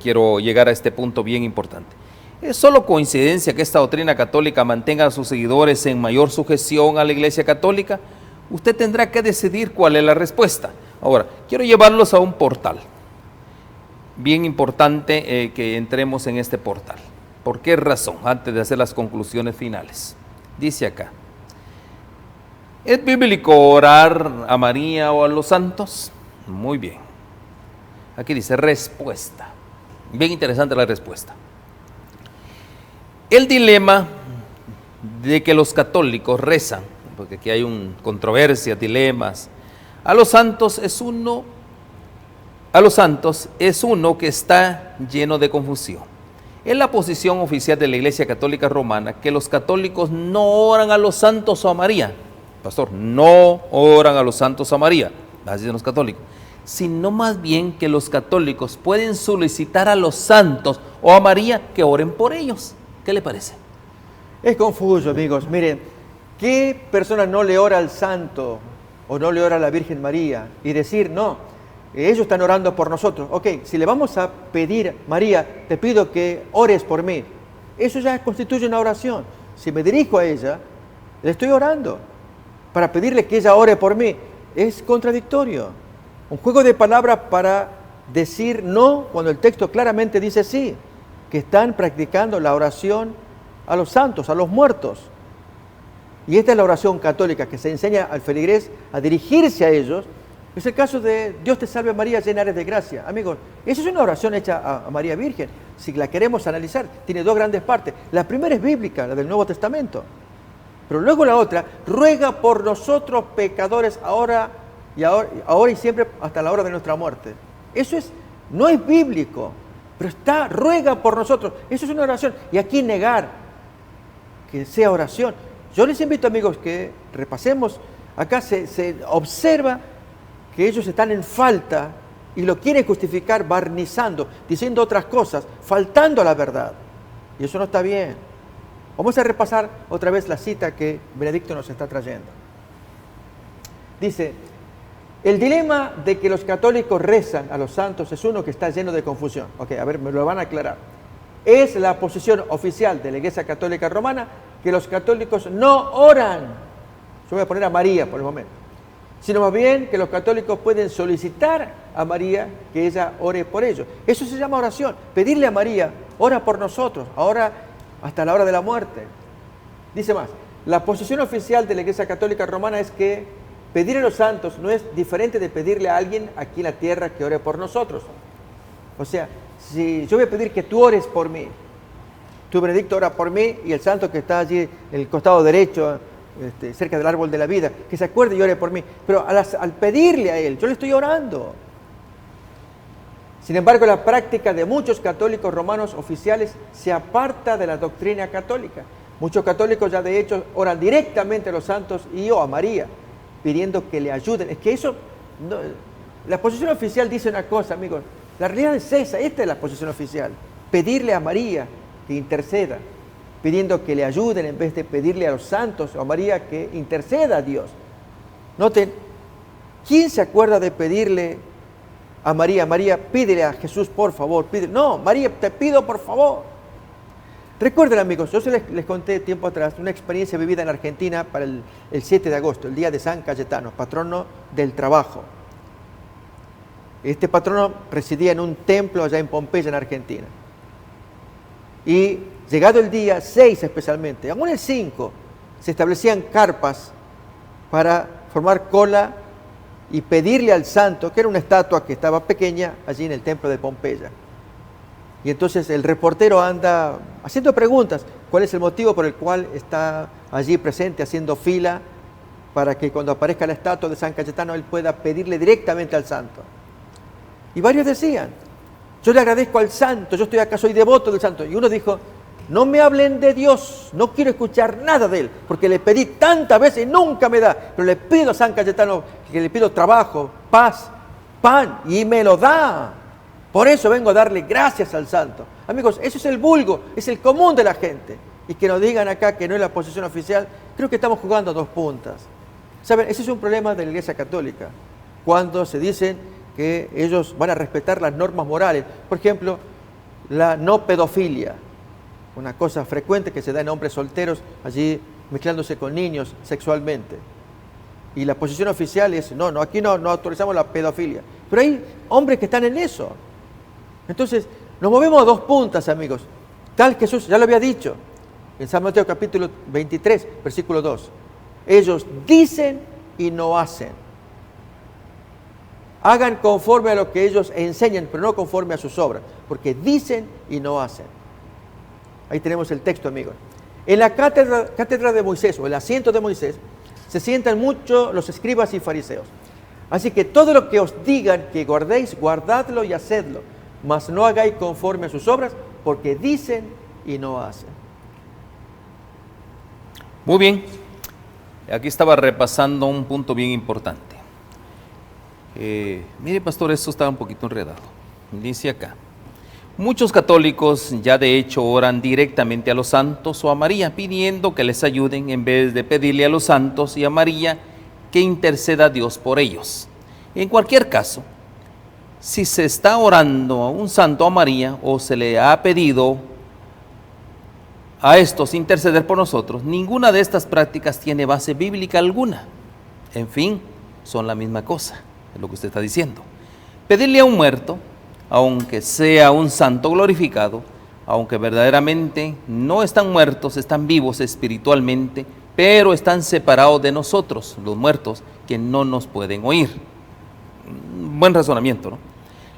quiero llegar a este punto bien importante. Es solo coincidencia que esta doctrina católica mantenga a sus seguidores en mayor sujeción a la Iglesia Católica. Usted tendrá que decidir cuál es la respuesta. Ahora, quiero llevarlos a un portal. bien importante que entremos en este portal. ¿Por qué razón? Antes de hacer las conclusiones finales. Dice acá, ¿es bíblico orar a María o a los santos? Muy bien. Aquí dice respuesta. Bien interesante la respuesta. El dilema de que los católicos rezan, porque aquí hay controversias, dilemas, a los santos es uno que está lleno de confusión. Es la posición oficial de la Iglesia Católica Romana que los católicos no oran a los santos o a María. Pastor, no oran a los santos o a María, así dicen los católicos, sino más bien que los católicos pueden solicitar a los santos o a María que oren por ellos. ¿Qué le parece? Es confuso, amigos. Miren, ¿qué persona no le ora al santo o no le ora a la Virgen María? Y decir, no, ellos están orando por nosotros. Ok, si le vamos a pedir, María, te pido que ores por mí. Eso ya constituye una oración. Si me dirijo a ella, le estoy orando para pedirle que ella ore por mí. Es contradictorio. Un juego de palabras para decir no cuando el texto claramente dice sí, que están practicando la oración a los santos, a los muertos. Y esta es la oración católica que se enseña al feligrés a dirigirse a ellos. Es el caso de Dios te salve María, llena eres de gracia. Amigos, esa es una oración hecha a María Virgen. Si la queremos analizar, tiene dos grandes partes. La primera es bíblica, la del Nuevo Testamento. Pero luego la otra, ruega por nosotros pecadores ahora y siempre hasta la hora de nuestra muerte. Eso no es bíblico, pero ruega por nosotros. Eso es una oración. Y aquí negar que sea oración. Yo les invito, amigos, que repasemos. Acá se observa que ellos están en falta y lo quieren justificar barnizando, diciendo otras cosas, faltando a la verdad. Y eso no está bien. Vamos a repasar otra vez la cita que Benedicto nos está trayendo. Dice, el dilema de que los católicos rezan a los santos es uno que está lleno de confusión. Ok, a ver, me lo van a aclarar. Es la posición oficial de la Iglesia Católica Romana que los católicos no oran. Yo voy a poner a María por el momento. Sino más bien que los católicos pueden solicitar a María que ella ore por ellos. Eso se llama oración. Pedirle a María, ora por nosotros, ahora hasta la hora de la muerte. Dice más, la posición oficial de la Iglesia Católica Romana es que pedir a los santos no es diferente de pedirle a alguien aquí en la tierra que ore por nosotros. O sea, si yo voy a pedir que tú ores por mí, tú, Benedicto, ora por mí, y el santo que está allí en el costado derecho, cerca del árbol de la vida, que se acuerde y ore por mí. Pero al pedirle a él, yo le estoy orando. Sin embargo, la práctica de muchos católicos romanos oficiales se aparta de la doctrina católica. Muchos católicos ya de hecho oran directamente a los santos y a María, pidiendo que le ayuden. Es que eso, no, la posición oficial dice una cosa, amigos. La realidad es esta es la posición oficial. Pedirle a María que interceda, pidiendo que le ayuden en vez de pedirle a los santos o a María que interceda a Dios. Noten, ¿quién se acuerda de pedirle a María? María, pídele a Jesús, por favor, pídele. No, María, te pido por favor. Recuerden, amigos, yo les conté tiempo atrás una experiencia vivida en Argentina para el 7 de agosto, el día de San Cayetano, patrono del trabajo. Este patrono residía en un templo allá en Pompeya, en Argentina. Y llegado el día 6 especialmente, aún el 5, se establecían carpas para formar cola y pedirle al santo, que era una estatua que estaba pequeña allí en el templo de Pompeya. Y entonces el reportero anda haciendo preguntas, ¿cuál es el motivo por el cual está allí presente haciendo fila para que cuando aparezca la estatua de San Cayetano él pueda pedirle directamente al santo? Y varios decían, yo le agradezco al santo, yo estoy acá, soy devoto del santo. Y uno dijo, no me hablen de Dios, no quiero escuchar nada de él, porque le pedí tantas veces y nunca me da. Pero le pido a San Cayetano que le pido trabajo, paz, pan, y me lo da. Por eso vengo a darle gracias al santo. Amigos, eso es el vulgo, es el común de la gente. Y que nos digan acá que no es la posición oficial, creo que estamos jugando a dos puntas. ¿Saben? Ese es un problema de la Iglesia Católica. Cuando se dicen que ellos van a respetar las normas morales. Por ejemplo, la no pedofilia. Una cosa frecuente que se da en hombres solteros, allí mezclándose con niños sexualmente. Y la posición oficial es, no, aquí no autorizamos la pedofilia. Pero hay hombres que están en eso. Entonces, nos movemos a dos puntas, amigos. Tal Jesús ya lo había dicho en San Mateo capítulo 23, versículo 2. Ellos dicen y no hacen. Hagan conforme a lo que ellos enseñan, pero no conforme a sus obras, porque dicen y no hacen. Ahí tenemos el texto, amigos. En la cátedra de Moisés, o el asiento de Moisés, se sientan mucho los escribas y fariseos. Así que todo lo que os digan que guardéis, guardadlo y hacedlo, mas no hagáis conforme a sus obras, porque dicen y no hacen. Muy bien, aquí estaba repasando un punto bien importante. Mire, pastor, esto está un poquito enredado. Dice acá: muchos católicos ya de hecho oran directamente a los santos o a María, pidiendo que les ayuden en vez de pedirle a los santos y a María que interceda a Dios por ellos. En cualquier caso, si se está orando a un santo o a María, o se le ha pedido a estos interceder por nosotros, ninguna de estas prácticas tiene base bíblica alguna. En fin, son la misma cosa, es lo que usted está diciendo. Pedirle a un muerto, aunque sea un santo glorificado, aunque verdaderamente no están muertos, están vivos espiritualmente, pero están separados de nosotros, los muertos, que no nos pueden oír. Buen razonamiento, ¿no?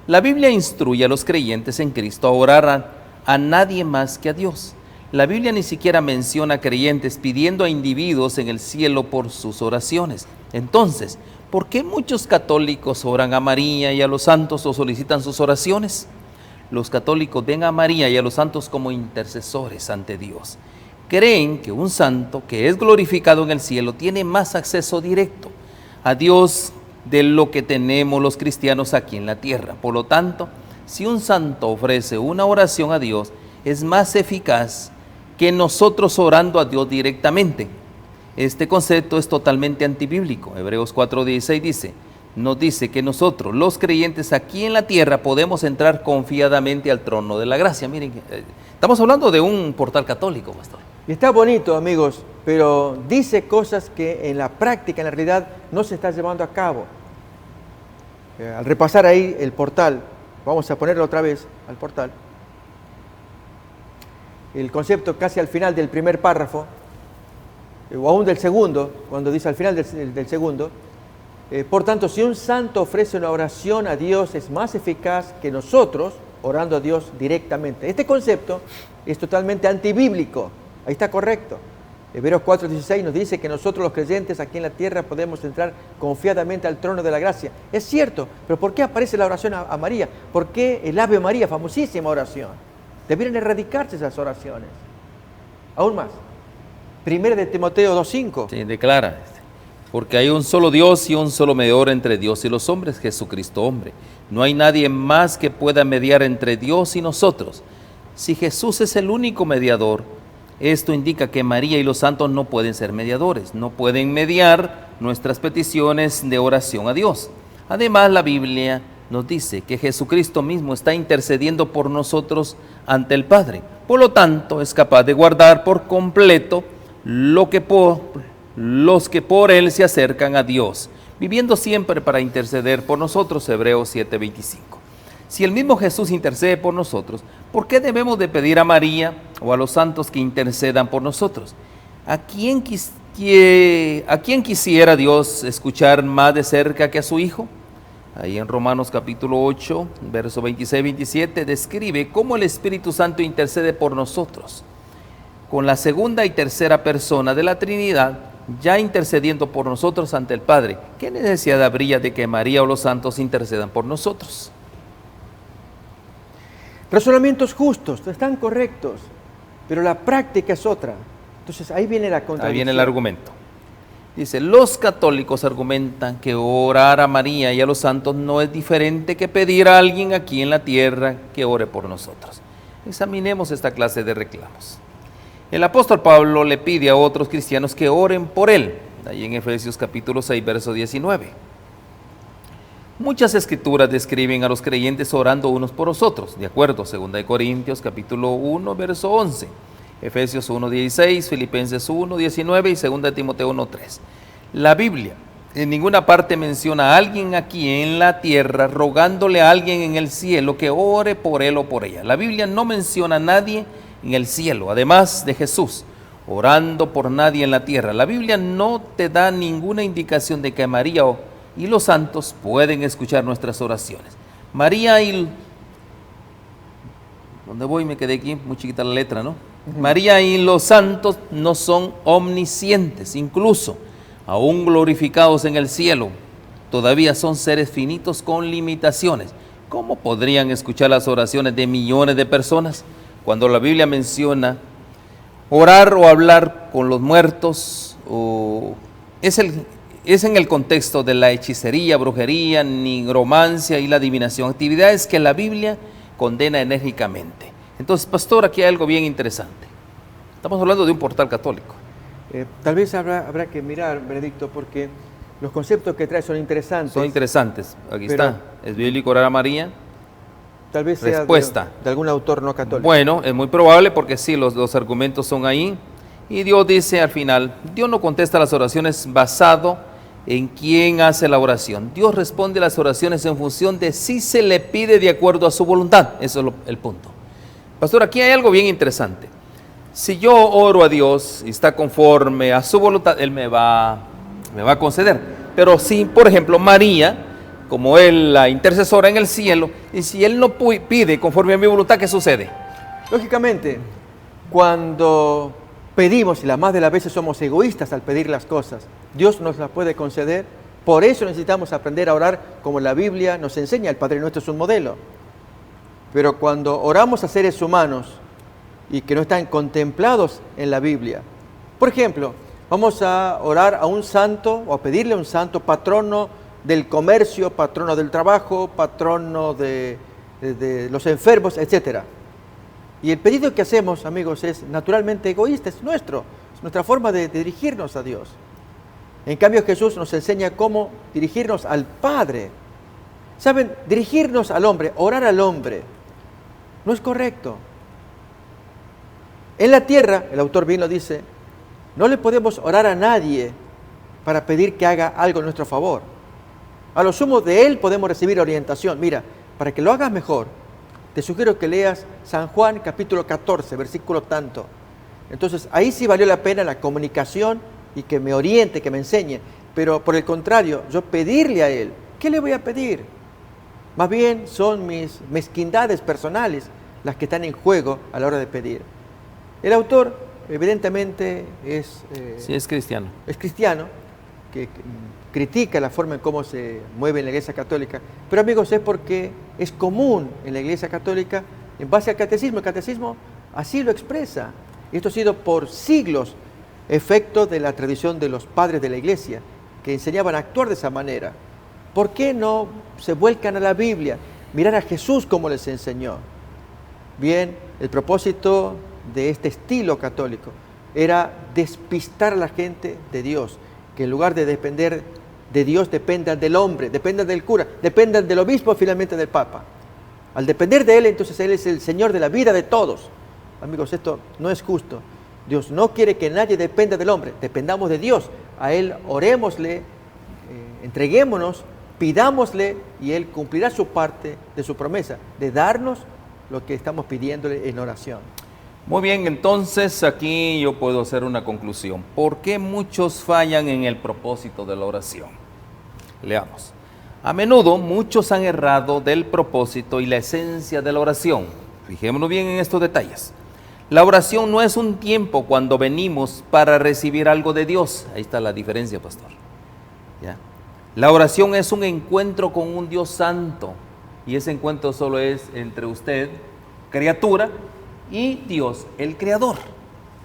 La Biblia instruye a los creyentes en Cristo a orar a nadie más que a Dios. La Biblia ni siquiera menciona a creyentes pidiendo a individuos en el cielo por sus oraciones. Entonces, ¿por qué muchos católicos oran a María y a los santos o solicitan sus oraciones? Los católicos ven a María y a los santos como intercesores ante Dios. Creen que un santo que es glorificado en el cielo tiene más acceso directo a Dios de lo que tenemos los cristianos aquí en la tierra. Por lo tanto, si un santo ofrece una oración a Dios, es más eficaz que nosotros orando a Dios directamente. Este concepto es totalmente antibíblico. Hebreos 4:16 nos dice que nosotros, los creyentes aquí en la tierra, podemos entrar confiadamente al trono de la gracia. Miren, estamos hablando de un portal católico, pastor. Y está bonito, amigos, pero dice cosas que en la práctica, en la realidad, no se está llevando a cabo. Al repasar ahí el portal, vamos a ponerlo otra vez al portal. El concepto casi al final del primer párrafo, o aún del segundo, cuando dice al final del segundo, por tanto, si un santo ofrece una oración a Dios, es más eficaz que nosotros orando a Dios directamente. Este concepto es totalmente antibíblico. Ahí está correcto. Hebreos 4:16 nos dice que nosotros los creyentes aquí en la tierra podemos entrar confiadamente al trono de la gracia. Es cierto, pero ¿por qué aparece la oración a María? ¿Por qué el Ave María, famosísima oración? Debieron erradicarse esas oraciones. Aún más. 1 de Timoteo 2:5. Sí, declara: porque hay un solo Dios y un solo mediador entre Dios y los hombres, Jesucristo hombre. No hay nadie más que pueda mediar entre Dios y nosotros. Si Jesús es el único mediador, esto indica que María y los santos no pueden ser mediadores, no pueden mediar nuestras peticiones de oración a Dios. Además, la Biblia nos dice que Jesucristo mismo está intercediendo por nosotros ante el Padre. Por lo tanto, es capaz de guardar por completo los que por Él se acercan a Dios, viviendo siempre para interceder por nosotros. Hebreos 7:25. Si el mismo Jesús intercede por nosotros, ¿por qué debemos de pedir a María o a los santos que intercedan por nosotros? ¿A quién quisiera Dios escuchar más de cerca que a su Hijo? Ahí en Romanos capítulo 8, verso 26-27, describe cómo el Espíritu Santo intercede por nosotros, con la segunda y tercera persona de la Trinidad, ya intercediendo por nosotros ante el Padre. ¿Qué necesidad habría de que María o los santos intercedan por nosotros? Razonamientos justos, están correctos, pero la práctica es otra. Entonces ahí viene la contradicción. Ahí viene el argumento. Dice: los católicos argumentan que orar a María y a los santos no es diferente que pedir a alguien aquí en la tierra que ore por nosotros. Examinemos esta clase de reclamos. El apóstol Pablo le pide a otros cristianos que oren por él, ahí en Efesios capítulo 6, verso 19. Muchas escrituras describen a los creyentes orando unos por los otros, de acuerdo, 2 Corintios capítulo 1, verso 11, Efesios 1, 16, Filipenses 1, 19 y 2 Timoteo 1, 3. La Biblia en ninguna parte menciona a alguien aquí en la tierra rogándole a alguien en el cielo que ore por él o por ella. La Biblia no menciona a nadie en el cielo, además de Jesús, orando por nadie en la tierra. La Biblia no te da ninguna indicación de que María y los santos pueden escuchar nuestras oraciones. María y... ¿Dónde voy? Me quedé aquí, muy chiquita la letra, ¿no? María y los santos no son omniscientes, incluso aún glorificados en el cielo, todavía son seres finitos con limitaciones. ¿Cómo podrían escuchar las oraciones de millones de personas cuando la Biblia menciona orar o hablar con los muertos? Es en el contexto de la hechicería, brujería, nigromancia y la adivinación, actividades que la Biblia condena enérgicamente. Entonces, pastor, aquí hay algo bien interesante. Estamos hablando de un portal católico. Tal vez habrá que mirar, Benedicto, porque los conceptos que trae son interesantes. Son interesantes. Aquí está. ¿Es bíblico orar a María? Tal vez Respuesta. Sea de algún autor no católico. Bueno, es muy probable porque sí, los argumentos son ahí. Y Dios dice al final, Dios no contesta las oraciones basado en quién hace la oración. Dios responde las oraciones en función de si se le pide de acuerdo a su voluntad. Eso es el punto. Pastor, aquí hay algo bien interesante. Si yo oro a Dios y está conforme a su voluntad, Él me va a conceder. Pero si, por ejemplo, María, como Él la intercesora en el cielo, y si Él no pide conforme a mi voluntad, ¿qué sucede? Lógicamente, cuando pedimos, y la más de las veces somos egoístas al pedir las cosas, Dios nos las puede conceder. Por eso necesitamos aprender a orar como la Biblia nos enseña. El Padre Nuestro es un modelo. Pero cuando oramos a seres humanos y que no están contemplados en la Biblia, por ejemplo, vamos a orar a un santo o a pedirle a un santo patrono del comercio, patrono del trabajo, patrono de los enfermos, etc. Y el pedido que hacemos, amigos, es naturalmente egoísta, es nuestra forma de dirigirnos a Dios. En cambio, Jesús nos enseña cómo dirigirnos al Padre. ¿Saben? Dirigirnos al hombre, orar al hombre, no es correcto. En la tierra, el autor bien lo dice, no le podemos orar a nadie para pedir que haga algo en nuestro favor. A lo sumo de él podemos recibir orientación. Mira, para que lo hagas mejor, te sugiero que leas San Juan capítulo 14, versículo tanto. Entonces, ahí sí valió la pena la comunicación y que me oriente, que me enseñe. Pero por el contrario, yo pedirle a él, ¿qué le voy a pedir? Más bien son mis mezquindades personales las que están en juego a la hora de pedir. El autor, evidentemente, es cristiano. Es cristiano, que critica la forma en cómo se mueve en la Iglesia Católica. Pero, amigos, es porque es común en la Iglesia Católica, en base al catecismo. El catecismo así lo expresa. Esto ha sido por siglos efecto de la tradición de los padres de la Iglesia, que enseñaban a actuar de esa manera. ¿Por qué no se vuelcan a la Biblia? Mirar a Jesús como les enseñó. Bien, el propósito de este estilo católico era despistar a la gente de Dios, que en lugar de depender de Dios dependan del hombre, dependan del cura, dependan del obispo, finalmente del papa. Al depender de él, entonces él es el Señor de la vida de todos. Amigos, esto no es justo. Dios no quiere que nadie dependa del hombre, dependamos de Dios. A Él orémosle, entreguémonos, pidámosle y Él cumplirá su parte de su promesa, de darnos lo que estamos pidiéndole en oración. Muy bien, entonces aquí yo puedo hacer una conclusión. ¿Por qué muchos fallan en el propósito de la oración? Leamos. A menudo muchos han errado del propósito y la esencia de la oración. Fijémonos bien en estos detalles. La oración no es un tiempo cuando venimos para recibir algo de Dios. Ahí está la diferencia, pastor. ¿Ya? La oración es un encuentro con un Dios santo. Y ese encuentro solo es entre usted, criatura, y Dios, el Creador.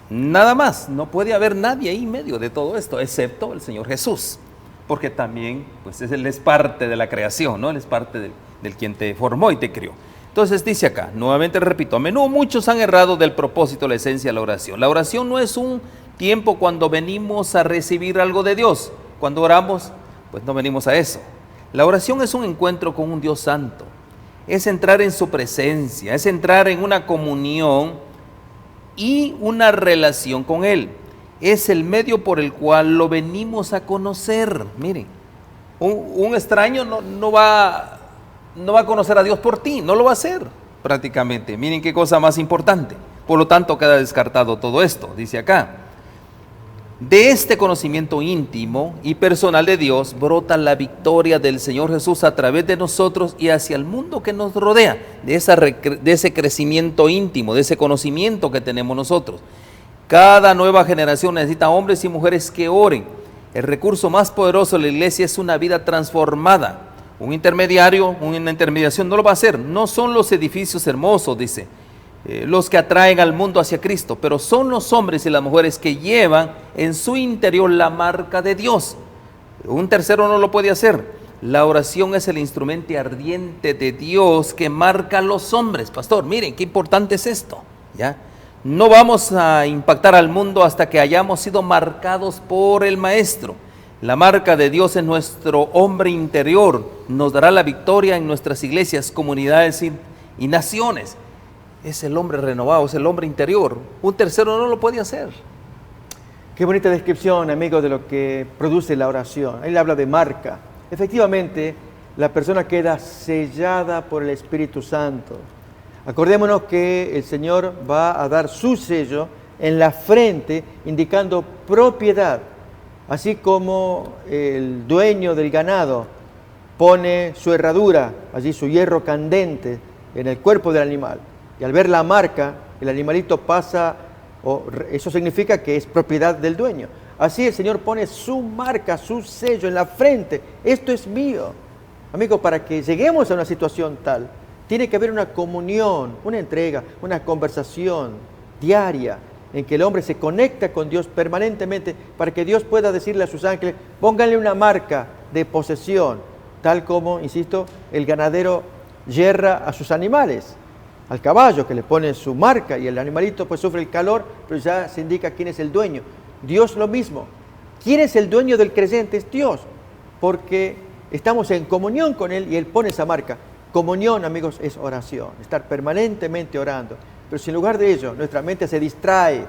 Nada más. No puede haber nadie ahí en medio de todo esto, excepto el Señor Jesús. Porque también, pues Él es parte de la creación, ¿no? Él es parte del quien te formó y te crió. Entonces dice acá, nuevamente repito, a menudo muchos han errado del propósito, la esencia de la oración. La oración no es un tiempo cuando venimos a recibir algo de Dios. Cuando oramos, pues no venimos a eso. La oración es un encuentro con un Dios santo. Es entrar en su presencia, es entrar en una comunión y una relación con Él. Es el medio por el cual lo venimos a conocer. Miren, Un extraño no va a conocer a Dios por ti, no lo va a hacer prácticamente. Miren qué cosa más importante. Por lo tanto, queda descartado todo esto, dice acá. De este conocimiento íntimo y personal de Dios brota la victoria del Señor Jesús a través de nosotros y hacia el mundo que nos rodea, de ese crecimiento íntimo, de ese conocimiento que tenemos nosotros. Cada nueva generación necesita hombres y mujeres que oren. El recurso más poderoso de la iglesia es una vida transformada. Un intermediario, una intermediación no lo va a hacer. No son los edificios hermosos, dice, los que atraen al mundo hacia Cristo, pero son los hombres y las mujeres que llevan en su interior la marca de Dios. Un tercero no lo puede hacer. La oración es el instrumento ardiente de Dios que marca a los hombres. Pastor, miren qué importante es esto, ¿ya? No vamos a impactar al mundo hasta que hayamos sido marcados por el Maestro. La marca de Dios en nuestro hombre interior nos dará la victoria en nuestras iglesias, comunidades y naciones. Es el hombre renovado, es el hombre interior. Un tercero no lo puede hacer. Qué bonita descripción, amigos, de lo que produce la oración. Él habla de marca. Efectivamente, la persona queda sellada por el Espíritu Santo. Acordémonos que el Señor va a dar su sello en la frente, indicando propiedad. Así como el dueño del ganado pone su herradura, allí su hierro candente, en el cuerpo del animal. Y al ver la marca, el animalito pasa, eso significa que es propiedad del dueño. Así el Señor pone su marca, su sello en la frente. Esto es mío. Amigos, para que lleguemos a una situación tal, tiene que haber una comunión, una entrega, una conversación diaria en que el hombre se conecta con Dios permanentemente para que Dios pueda decirle a sus ángeles, pónganle una marca de posesión, tal como, insisto, el ganadero yerra a sus animales. Al caballo que le pone su marca y el animalito pues sufre el calor, pero ya se indica quién es el dueño. Dios lo mismo. ¿Quién es el dueño del creyente? Es Dios, porque estamos en comunión con Él y Él pone esa marca. Comunión, amigos, es oración, estar permanentemente orando. Pero si en lugar de ello nuestra mente se distrae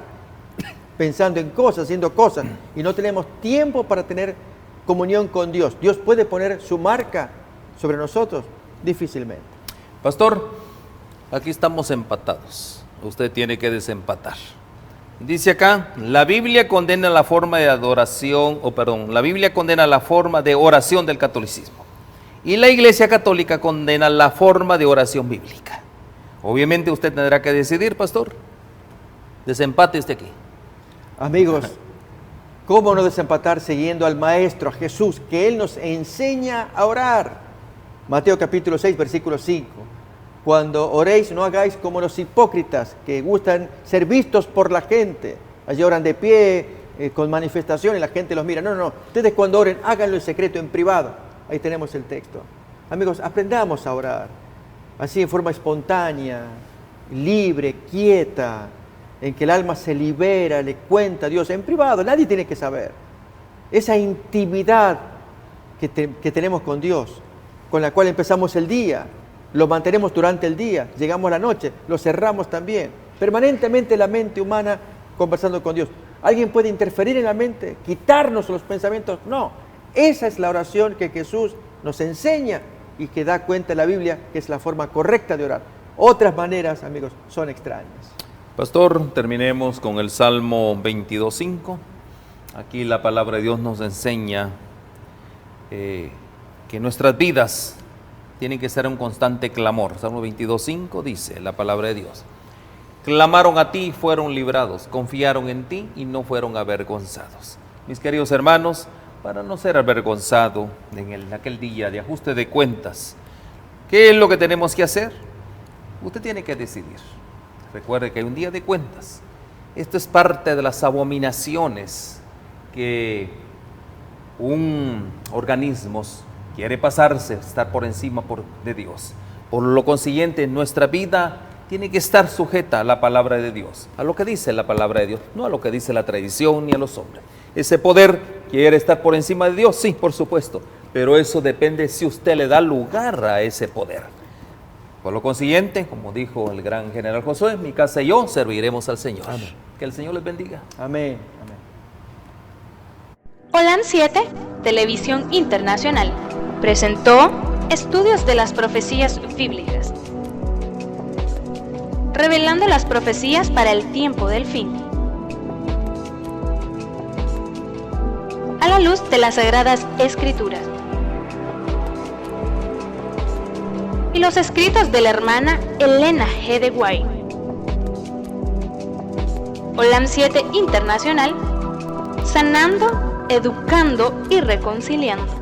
pensando en cosas, haciendo cosas, y no tenemos tiempo para tener comunión con Dios, ¿Dios puede poner su marca sobre nosotros? Difícilmente. Pastor, aquí estamos empatados. Usted tiene que desempatar. Dice acá, la Biblia condena la forma de adoración, la Biblia condena la forma de oración del catolicismo. Y la Iglesia Católica condena la forma de oración bíblica. Obviamente usted tendrá que decidir, pastor. Desempate este aquí. Amigos, ¿cómo no desempatar siguiendo al Maestro, a Jesús, que Él nos enseña a orar? Mateo capítulo 6, versículo 5. Cuando oréis, no hagáis como los hipócritas, que gustan ser vistos por la gente. Allí oran de pie, con manifestación, y la gente los mira. No. Ustedes cuando oren, háganlo en secreto, en privado. Ahí tenemos el texto. Amigos, aprendamos a orar. Así en forma espontánea, libre, quieta, en que el alma se libera, le cuenta a Dios en privado. Nadie tiene que saber. Esa intimidad que tenemos con Dios, con la cual empezamos el día, lo mantenemos durante el día, llegamos a la noche, lo cerramos también. Permanentemente la mente humana conversando con Dios. ¿Alguien puede interferir en la mente? ¿Quitarnos los pensamientos? No. Esa es la oración que Jesús nos enseña y que da cuenta la Biblia que es la forma correcta de orar. Otras maneras, amigos, son extrañas. Pastor, terminemos con el Salmo 22:5. Aquí la palabra de Dios nos enseña que nuestras vidas tienen que ser un constante clamor. Salmo 22:5 dice la palabra de Dios: clamaron a ti y fueron librados, confiaron en ti y no fueron avergonzados. Mis queridos hermanos, para no ser avergonzado en aquel día de ajuste de cuentas, ¿qué es lo que tenemos que hacer? Usted tiene que decidir. Recuerde que hay un día de cuentas. Esto es parte de las abominaciones que un organismo quiere pasarse, estar por encima de Dios. Por lo consiguiente, nuestra vida tiene que estar sujeta a la palabra de Dios, a lo que dice la palabra de Dios, no a lo que dice la tradición ni a los hombres. Ese poder quiere estar por encima de Dios, sí, por supuesto, pero eso depende si usted le da lugar a ese poder. Por lo consiguiente, como dijo el gran general Josué, mi casa y yo serviremos al Señor. Amén. Que el Señor les bendiga. Amén. Holan 7 Televisión Internacional presentó Estudios de las Profecías Bíblicas, revelando las profecías para el tiempo del fin, a la luz de las Sagradas Escrituras y los escritos de la hermana Elena G. de White. Olam 7 Internacional, sanando, educando y reconciliando.